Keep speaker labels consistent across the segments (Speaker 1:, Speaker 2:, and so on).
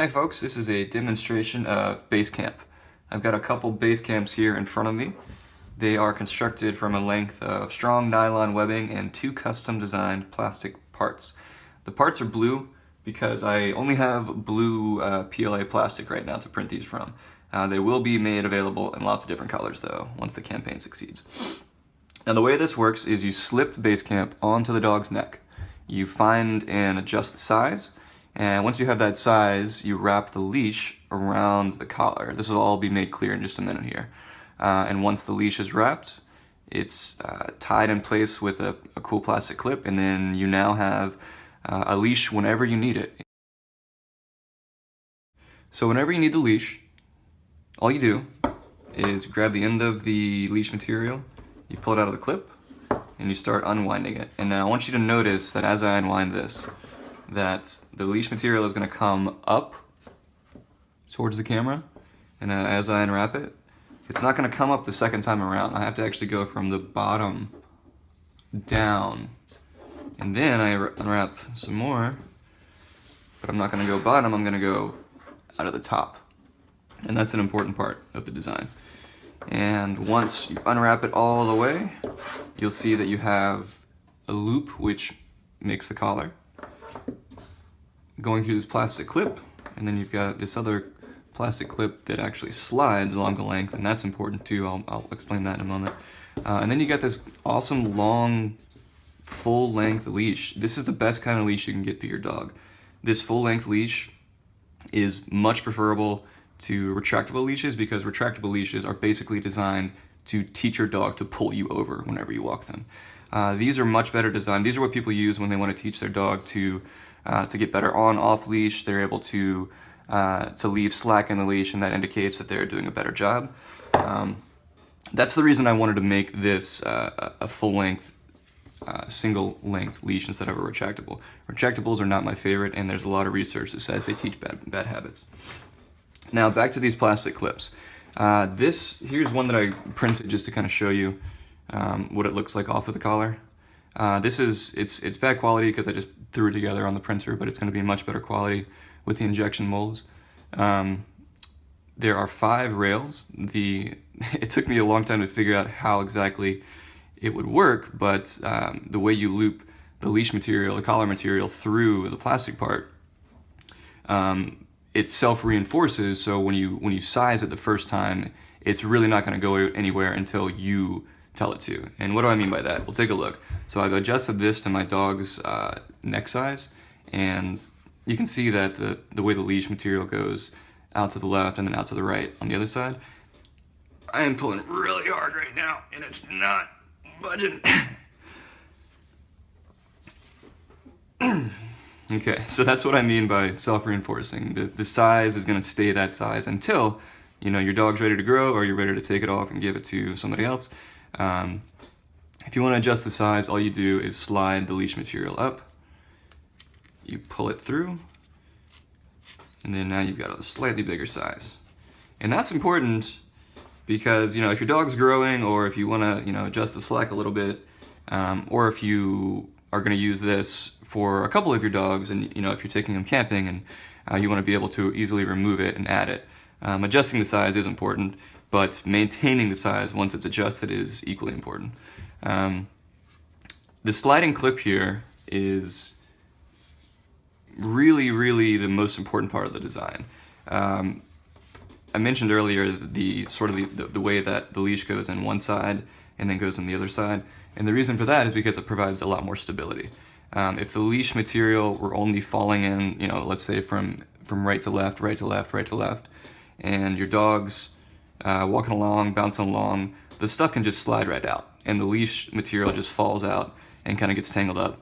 Speaker 1: Hi folks, this is a demonstration of BaseCamp. I've got a couple BaseCamps here in front of me. They are constructed from a length of strong nylon webbing and two custom designed plastic parts. The parts are blue because I only have blue PLA plastic right now to print these from. They will be made available in lots of different colors though, once the campaign succeeds. Now the way this works is you slip the BaseCamp onto the dog's neck. You find and adjust the size, and once you have that size, you wrap the leash around the collar. This will all be made clear in just a minute here. And once the leash is wrapped, it's tied in place with a cool plastic clip, and then you now have a leash whenever you need it. So whenever you need the leash, all you do is grab the end of the leash material, you pull it out of the clip, and you start unwinding it. And now I want you to notice that as I unwind this, that the leash material is going to come up towards the camera, and as I unwrap it, it's not going to come up the second time around. I have to actually go from the bottom down, and then I unwrap some more, but I'm not going to go bottom, I'm going to go out of the top. And that's an important part of the design. And once you unwrap it all the way, you'll see that you have a loop which makes the collar going through this plastic clip, and then you've got this other plastic clip that actually slides along the length, and that's important too. I'll explain that in a moment. And then you got this awesome long full-length leash. This is the best kind of leash you can get for your dog. This full-length leash is much preferable to retractable leashes because retractable leashes are basically designed to teach your dog to pull you over whenever you walk them. These are much better designed. These are what people use when they want to teach their dog to get better on/off leash. They're able to leave slack in the leash, and that indicates that they're doing a better job. That's the reason I wanted to make this a full-length, single-length leash instead of a retractable. Retractables are not my favorite, and there's a lot of research that says they teach bad habits. Now back to these plastic clips. Here's one that I printed just to kind of show you what it looks like off of the collar. It's bad quality because I just threw it together on the printer, but it's going to be much better quality with the injection molds. There are 5 rails. It took me a long time to figure out how exactly it would work, but the way you loop the leash material, the collar material through the plastic part, it self-reinforces, so when you size it the first time, it's really not going to go anywhere until you tell it to. And what do I mean by that? We'll take a look. So I've adjusted this to my dog's neck size, and you can see that the way the leash material goes out to the left and then out to the right on the other side. I am pulling really hard right now, and it's not budging. Okay, so that's what I mean by self-reinforcing. The size is going to stay that size until your dog's ready to grow or you're ready to take it off and give it to somebody else. If you want to adjust the size, all you do is slide the leash material up, you pull it through, and then now you've got a slightly bigger size. And that's important because if your dog's growing, or if you want to adjust the slack a little bit, or if you are going to use this for a couple of your dogs, and if you're taking them camping and you want to be able to easily remove it and add it. Adjusting the size is important, but maintaining the size once it's adjusted is equally important. The sliding clip here is really the most important part of the design. I mentioned earlier the way that the leash goes in one side and then goes on the other side, and the reason for that is because it provides a lot more stability. If the leash material were only falling in, let's say from right to left, right to left, right to left, and your dog's walking along, bouncing along, the stuff can just slide right out, and the leash material just falls out and kind of gets tangled up.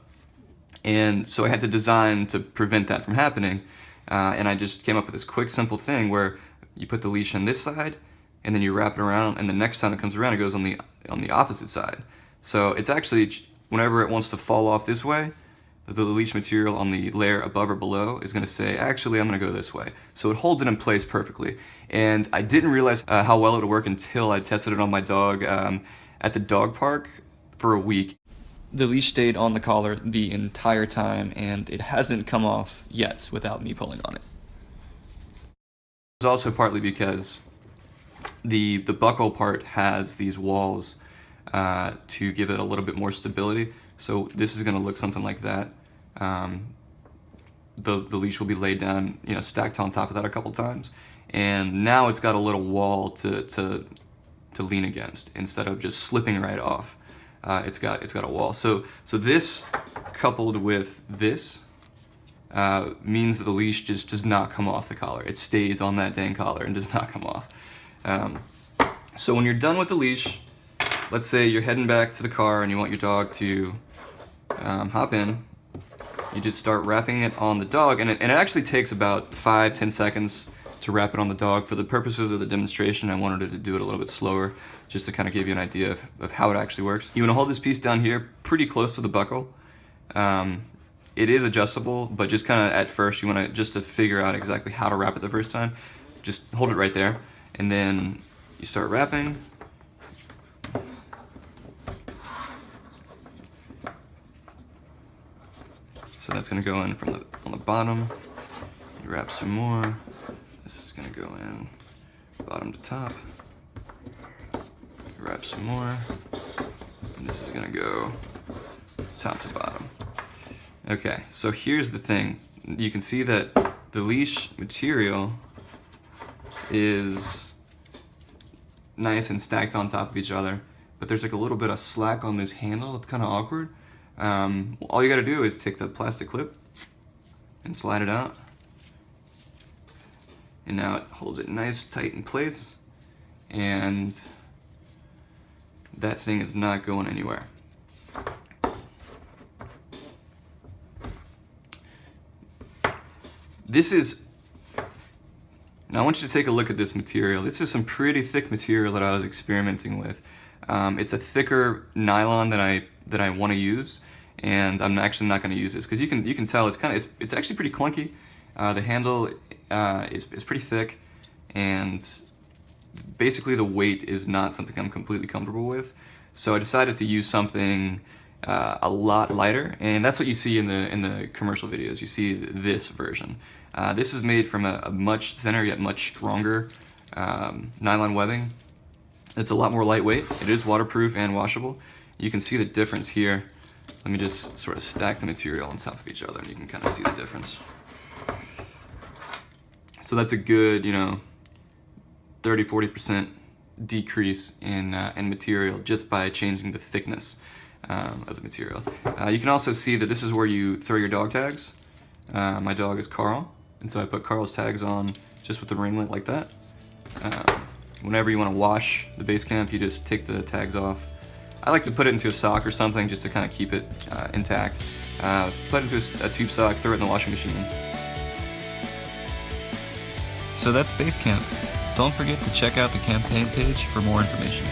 Speaker 1: And so I had to design to prevent that from happening, and I just came up with this quick, simple thing where you put the leash on this side, and then you wrap it around, and the next time it comes around, it goes on the opposite side. So it's actually, whenever it wants to fall off this way, the leash material on the layer above or below is going to say, actually, I'm going to go this way. So it holds it in place perfectly. And I didn't realize how well it would work until I tested it on my dog at the dog park for a week. The leash stayed on the collar the entire time, and it hasn't come off yet without me pulling on it. It's also partly because the buckle part has these walls to give it a little bit more stability. So this is going to look something like that. The leash will be laid down, you know, stacked on top of that a couple times, and now it's got a little wall to lean against instead of just slipping right off. It's got a wall. So this coupled with this means that the leash just does not come off the collar. It stays on that dang collar and does not come off. So when you're done with the leash, let's say you're heading back to the car and you want your dog to hop in, you just start wrapping it on the dog, and it actually takes about 5-10 seconds to wrap it on the dog. For the purposes of the demonstration, I wanted to do it a little bit slower, just to kind of give you an idea of how it actually works. You want to hold this piece down here pretty close to the buckle. It is adjustable, but just kind of at first, you want to, just to figure out exactly how to wrap it the first time, just hold it right there, and then you start wrapping. So that's going to go in from on the bottom. You wrap some more. This is going to go in bottom to top. You wrap some more. And this is going to go top to bottom. Okay, so here's the thing. You can see that the leash material is nice and stacked on top of each other, but there's like a little bit of slack on this handle. It's kind of awkward. All you got to do is take the plastic clip and slide it out, and now it holds it nice tight in place, and that thing is not going anywhere. Now I want you to take a look at this material. This is some pretty thick material that I was experimenting with. It's a thicker nylon than I want to use, and I'm actually not going to use this because you can tell it's actually pretty clunky. The handle is pretty thick, and basically the weight is not something I'm completely comfortable with. So I decided to use something a lot lighter, and that's what you see in the commercial videos. You see this version. This is made from a much thinner yet much stronger nylon webbing. It's a lot more lightweight. It is waterproof and washable. You can see the difference here. Let me just sort of stack the material on top of each other, and you can kind of see the difference. So that's a good, 30-40% decrease in material just by changing the thickness of the material. You can also see that this is where you throw your dog tags. My dog is Carl, and so I put Carl's tags on just with the ringlet like that. Whenever you want to wash the BaseCamp, you just take the tags off. I like to put it into a sock or something just to kind of keep it intact. Put it into a tube sock, throw it in the washing machine. So that's BaseCamp. Don't forget to check out the campaign page for more information.